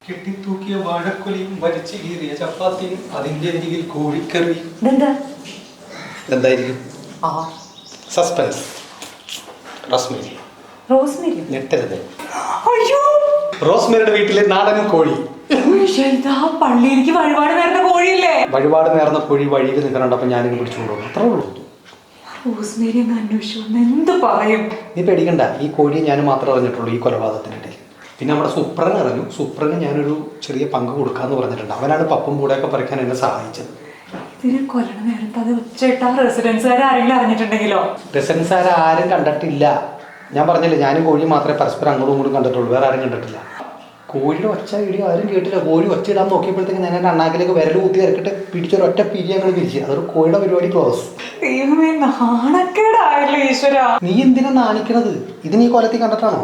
കെട്ടിത്തൂക്കിയ വാഴക്കൊലിയും വലിച്ചു കീറിയ ചപ്പാത്തിയും അതിന്റെ അരികിൽ കോഴിക്കറി. എന്തായിരിക്കും? സസ്പെൻസ്. റോസ്മേരി. റോസ്മേരി ഞെട്ടരുത്. അയ്യോ, റോസ്മേരിയുടെ വീട്ടിലെ നാടൻ കോഴി. പള്ളിയിലേക്ക് വഴിപാട് നേർന്ന കോഴിയല്ലേ? വഴിപാട് നേർന്ന കോഴി വഴിയിൽ നിൽക്കണുണ്ട്. അപ്പൊ ഞാനിങ്ങനെ പിടിച്ചുകൊണ്ടുപോകും. അത്രേ ഉള്ളൂ. റോസ്മേരി ഒന്ന് അന്വേഷിച്ചു എന്ത് പറയും? നീ പേടിക്കണ്ട. ഈ കോഴിയെ ഞാൻ മാത്രമേ അറിഞ്ഞിട്ടുള്ളൂ ഈ കൊലപാതകത്തിനിടയിൽ. പിന്നെ നമ്മുടെ സുപ്രൻ അറിഞ്ഞു. സുപ്രന് ഞാനൊരു ചെറിയ പങ്ക് കൊടുക്കാന്ന് പറഞ്ഞിട്ടുണ്ട്. അവനാണ് പപ്പും കൂടെയൊക്കെ പറിക്കാൻ എന്നെ സഹായിച്ചത്. ഇതിന് കൊല്ലണ നേരത്തെ അത് ഒച്ചയിട്ടാ റെസിഡൻസുകാർ ആരെങ്കിലും അറിഞ്ഞിട്ടുണ്ടെങ്കിലോ? റെസിഡൻസുകാർ ആരും കണ്ടിട്ടില്ല. ഞാൻ പറഞ്ഞില്ലേ, ഞാനും കോഴി മാത്രമേ പരസ്പരം അങ്ങോട്ടും ഇങ്ങോട്ടും കണ്ടിട്ടുള്ളൂ. വേറെ ആരും കണ്ടിട്ടില്ല. കോഴിയുടെ ഒച്ച വീഡിയോ ആരും കേട്ടില്ല. കോഴി ഒച്ച ഇടാൻ നോക്കിയപ്പോഴത്തേക്ക് ഞാൻ എൻ്റെ അണ്ണാക്കിലേക്ക് വിരൽ കുത്തി ഇറക്കിട്ട് പിടിച്ചൊരു ഒറ്റ പിരി ഞങ്ങൾ പിരിച്ചു. അതൊരു കോഴിയുടെ പരിപാടി ക്ലോസ്. ദൈവമേ, നാണക്കേടായല്ലോ ഈശ്വര. നീ എന്തിനാ നാണിക്കണത്? ഇത് നീ കൊലത്തിൽ കണ്ടിട്ടാണോ?